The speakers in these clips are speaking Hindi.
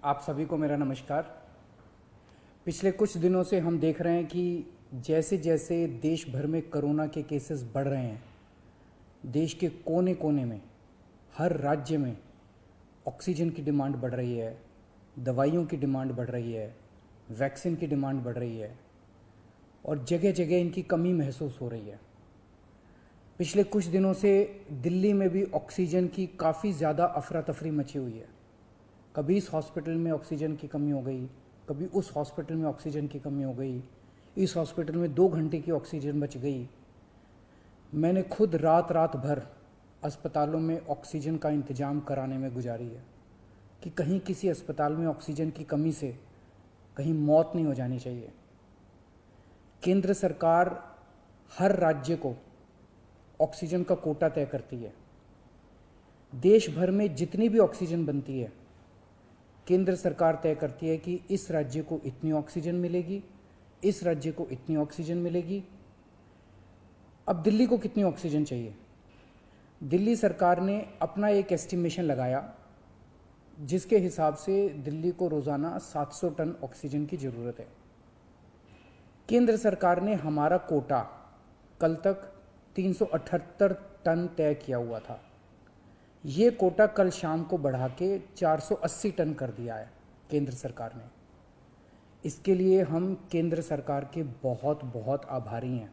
आप सभी को मेरा नमस्कार। पिछले कुछ दिनों से हम देख रहे हैं कि जैसे जैसे देश भर में कोरोना के केसेस बढ़ रहे हैं, देश के कोने कोने में, हर राज्य में ऑक्सीजन की डिमांड बढ़ रही है, दवाइयों की डिमांड बढ़ रही है, वैक्सीन की डिमांड बढ़ रही है और जगह जगह इनकी कमी महसूस हो रही है। पिछले कुछ दिनों से दिल्ली में भी ऑक्सीजन की काफ़ी ज़्यादा अफरा तफरी मची हुई है। कभी इस हॉस्पिटल में ऑक्सीजन की कमी हो गई, कभी उस हॉस्पिटल में ऑक्सीजन की कमी हो गई, इस हॉस्पिटल में 2 घंटे की ऑक्सीजन बच गई। मैंने खुद रात रात भर अस्पतालों में ऑक्सीजन का इंतज़ाम कराने में गुजारी है कि कहीं किसी अस्पताल में ऑक्सीजन की कमी से कहीं मौत नहीं हो जानी चाहिए। केंद्र सरकार हर राज्य को ऑक्सीजन का कोटा तय करती है। देश भर में जितनी भी ऑक्सीजन बनती है, केंद्र सरकार तय करती है कि इस राज्य को इतनी ऑक्सीजन मिलेगी, इस राज्य को इतनी ऑक्सीजन मिलेगी। अब दिल्ली को कितनी ऑक्सीजन चाहिए? दिल्ली सरकार ने अपना एक एस्टिमेशन लगाया जिसके हिसाब से दिल्ली को रोज़ाना 700 टन ऑक्सीजन की ज़रूरत है। केंद्र सरकार ने हमारा कोटा कल तक 378 टन तय किया हुआ था। ये कोटा कल शाम को बढ़ा के 480 टन कर दिया है केंद्र सरकार ने। इसके लिए हम केंद्र सरकार के बहुत बहुत आभारी हैं।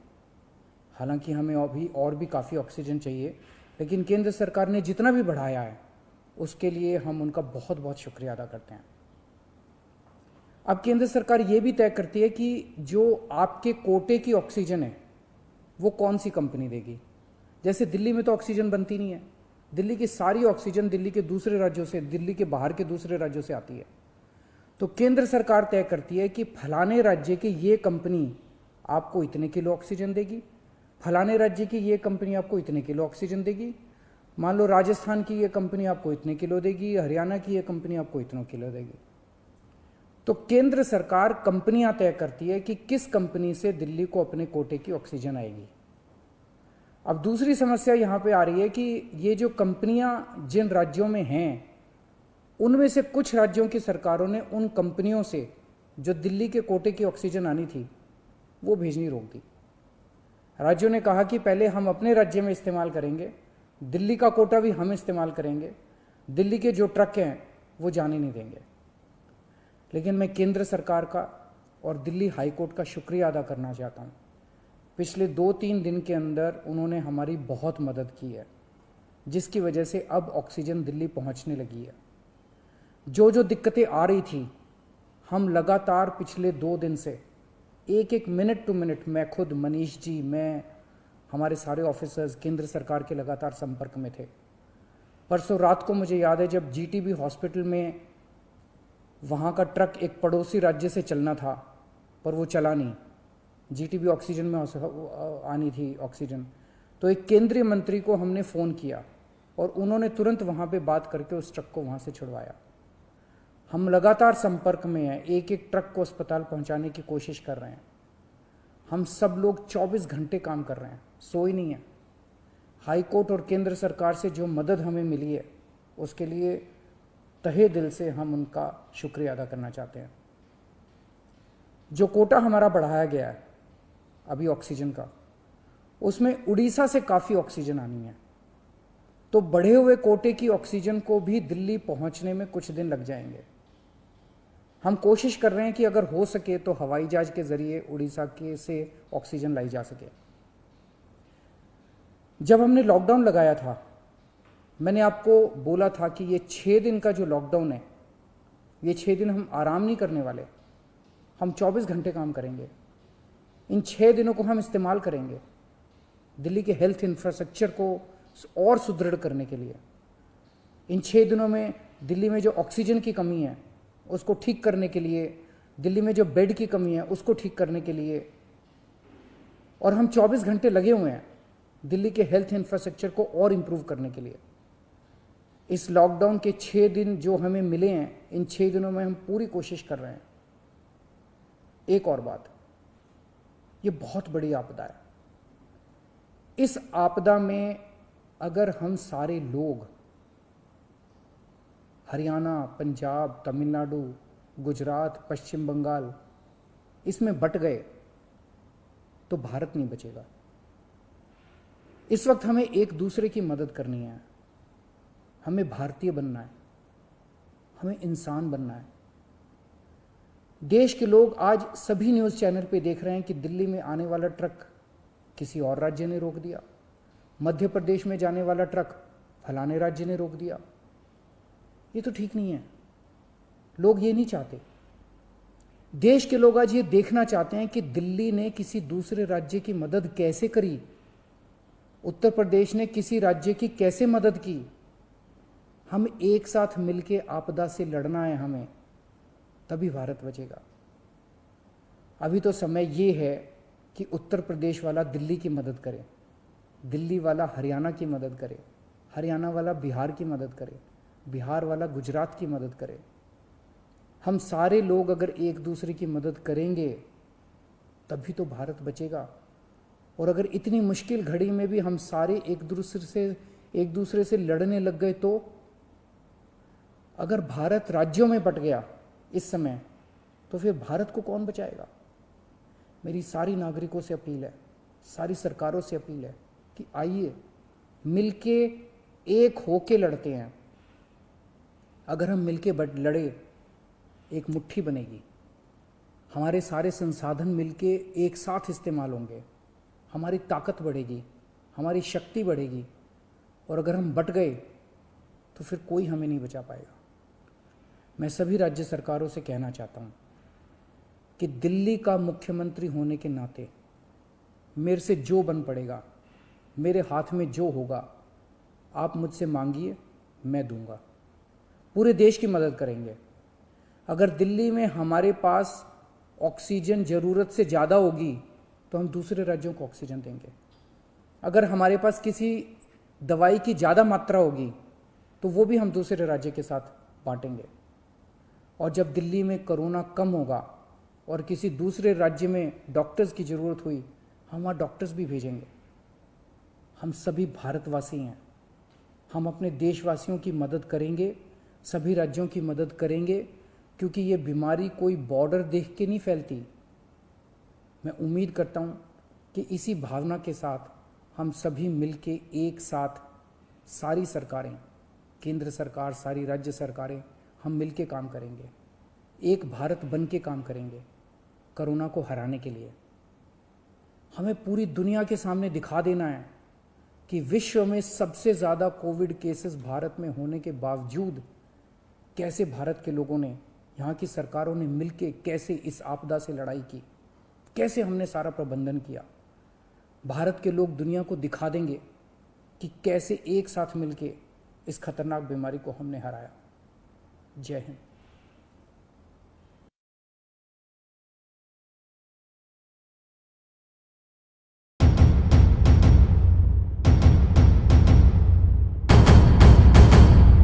हालांकि हमें अभी और भी काफ़ी ऑक्सीजन चाहिए, लेकिन केंद्र सरकार ने जितना भी बढ़ाया है उसके लिए हम उनका बहुत बहुत शुक्रिया अदा करते हैं। अब केंद्र सरकार ये भी तय करती है कि जो आपके कोटे की ऑक्सीजन है वो कौन सी कंपनी देगी। जैसे दिल्ली में तो ऑक्सीजन बनती नहीं है, दिल्ली की सारी ऑक्सीजन दिल्ली के दूसरे राज्यों से, दिल्ली के बाहर के दूसरे राज्यों से आती है। तो केंद्र सरकार तय करती है कि फलाने राज्य की ये कंपनी आपको इतने किलो ऑक्सीजन देगी, फलाने राज्य की ये कंपनी आपको इतने किलो ऑक्सीजन देगी। मान लो राजस्थान की ये कंपनी आपको इतने किलो देगी, हरियाणा की ये कंपनी आपको इतने किलो देगी। तो केंद्र सरकार कंपनियां तय करती है कि किस कंपनी से दिल्ली को अपने कोटे की ऑक्सीजन आएगी। अब दूसरी समस्या यहां पे आ रही है कि ये जो कंपनियां जिन राज्यों में हैं, उनमें से कुछ राज्यों की सरकारों ने उन कंपनियों से जो दिल्ली के कोटे की ऑक्सीजन आनी थी वो भेजनी रोक दी। राज्यों ने कहा कि पहले हम अपने राज्य में इस्तेमाल करेंगे, दिल्ली का कोटा भी हम इस्तेमाल करेंगे, दिल्ली के जो ट्रक हैं वो जाने नहीं देंगे। लेकिन मैं केंद्र सरकार का और दिल्ली हाई कोर्ट का शुक्रिया अदा करना चाहता हूँ। पिछले 2-3 दिन के अंदर उन्होंने हमारी बहुत मदद की है, जिसकी वजह से अब ऑक्सीजन दिल्ली पहुँचने लगी है। जो जो दिक्कतें आ रही थी, हम लगातार पिछले 2 दिन से एक मिनट टू मिनट, मैं खुद, मनीष जी, मैं, हमारे सारे ऑफिसर्स केंद्र सरकार के लगातार संपर्क में थे। परसों रात को मुझे याद है जब जीटीबी हॉस्पिटल में वहाँ का ट्रक एक पड़ोसी राज्य से चलना था पर वो चला नहीं, जीटीबी ऑक्सीजन में आनी थी ऑक्सीजन, तो एक केंद्रीय मंत्री को हमने फ़ोन किया और उन्होंने तुरंत वहाँ पे बात करके उस ट्रक को वहाँ से छुड़वाया। हम लगातार संपर्क में हैं, एक एक ट्रक को अस्पताल पहुँचाने की कोशिश कर रहे हैं। हम सब लोग 24 घंटे काम कर रहे हैं, सोए नहीं हैं। हाई कोर्ट और केंद्र सरकार से जो मदद हमें मिली है उसके लिए तहे दिल से हम उनका शुक्रिया अदा करना चाहते हैं। जो कोटा हमारा बढ़ाया गया है अभी ऑक्सीजन का, उसमें उड़ीसा से काफ़ी ऑक्सीजन आनी है, तो बढ़े हुए कोटे की ऑक्सीजन को भी दिल्ली पहुंचने में कुछ दिन लग जाएंगे। हम कोशिश कर रहे हैं कि अगर हो सके तो हवाई जहाज के जरिए उड़ीसा के से ऑक्सीजन लाई जा सके। जब हमने लॉकडाउन लगाया था, मैंने आपको बोला था कि ये 6 दिन का जो लॉकडाउन है, ये 6 दिन हम आराम नहीं करने वाले, हम 24 घंटे काम करेंगे। इन 6 दिनों को हम इस्तेमाल करेंगे दिल्ली के हेल्थ इंफ्रास्ट्रक्चर को और सुदृढ़ करने के लिए। इन 6 दिनों में दिल्ली में जो ऑक्सीजन की कमी है उसको ठीक करने के लिए, दिल्ली में जो बेड की कमी है उसको ठीक करने के लिए, और हम 24 घंटे लगे हुए हैं दिल्ली के हेल्थ इंफ्रास्ट्रक्चर को और इम्प्रूव करने के लिए। इस लॉकडाउन के 6 दिन जो हमें मिले हैं, इन 6 दिनों में हम पूरी कोशिश कर रहे हैं। एक और बात, ये बहुत बड़ी आपदा है। इस आपदा में अगर हम सारे लोग हरियाणा, पंजाब, तमिलनाडु, गुजरात, पश्चिम बंगाल इसमें बट गए तो भारत नहीं बचेगा। इस वक्त हमें एक दूसरे की मदद करनी है। हमें भारतीय बनना है, हमें इंसान बनना है। देश के लोग आज सभी न्यूज़ चैनल पे देख रहे हैं कि दिल्ली में आने वाला ट्रक किसी और राज्य ने रोक दिया, मध्य प्रदेश में जाने वाला ट्रक फलाने राज्य ने रोक दिया। ये तो ठीक नहीं है। लोग ये नहीं चाहते। देश के लोग आज ये देखना चाहते हैं कि दिल्ली ने किसी दूसरे राज्य की मदद कैसे करी, उत्तर प्रदेश ने किसी राज्य की कैसे मदद की। हम एक साथ मिलके आपदा से लड़ना है हमें, तभी भारत बचेगा। अभी तो समय ये है कि उत्तर प्रदेश वाला दिल्ली की मदद करे, दिल्ली वाला हरियाणा की मदद करे, हरियाणा वाला बिहार की मदद करे, बिहार वाला गुजरात की मदद करे। हम सारे लोग अगर एक दूसरे की मदद करेंगे तभी तो भारत बचेगा। और अगर इतनी मुश्किल घड़ी में भी हम सारे एक दूसरे से लड़ने लग गए तो अगर भारत राज्यों में बट गया इस समय तो फिर भारत को कौन बचाएगा। मेरी सारी नागरिकों से अपील है, सारी सरकारों से अपील है कि आइए मिलके एक होके लड़ते हैं। अगर हम मिलके लड़े एक मुट्ठी बनेगी, हमारे सारे संसाधन मिलके एक साथ इस्तेमाल होंगे, हमारी ताकत बढ़ेगी, हमारी शक्ति बढ़ेगी। और अगर हम बट गए तो फिर कोई हमें नहीं बचा पाएगा। मैं सभी राज्य सरकारों से कहना चाहता हूँ कि दिल्ली का मुख्यमंत्री होने के नाते मेरे से जो बन पड़ेगा, मेरे हाथ में जो होगा, आप मुझसे मांगिए, मैं दूंगा। पूरे देश की मदद करेंगे। अगर दिल्ली में हमारे पास ऑक्सीजन ज़रूरत से ज़्यादा होगी तो हम दूसरे राज्यों को ऑक्सीजन देंगे। अगर हमारे पास किसी दवाई की ज़्यादा मात्रा होगी तो वो भी हम दूसरे राज्य के साथ बांटेंगे। और जब दिल्ली में कोरोना कम होगा और किसी दूसरे राज्य में डॉक्टर्स की ज़रूरत हुई, हम वहाँ डॉक्टर्स भी भेजेंगे। हम सभी भारतवासी हैं, हम अपने देशवासियों की मदद करेंगे, सभी राज्यों की मदद करेंगे, क्योंकि ये बीमारी कोई बॉर्डर देख के नहीं फैलती। मैं उम्मीद करता हूँ कि इसी भावना के साथ हम सभी मिलके एक साथ, सारी सरकारें, केंद्र सरकार, सारी राज्य सरकारें, हम मिलके काम करेंगे, एक भारत बन के काम करेंगे कोरोना को हराने के लिए। हमें पूरी दुनिया के सामने दिखा देना है कि विश्व में सबसे ज़्यादा कोविड केसेस भारत में होने के बावजूद कैसे भारत के लोगों ने, यहाँ की सरकारों ने मिलके कैसे इस आपदा से लड़ाई की, कैसे हमने सारा प्रबंधन किया। भारत के लोग दुनिया को दिखा देंगे कि कैसे एक साथ मिलके इस खतरनाक बीमारी को हमने हराया। जय हिंद।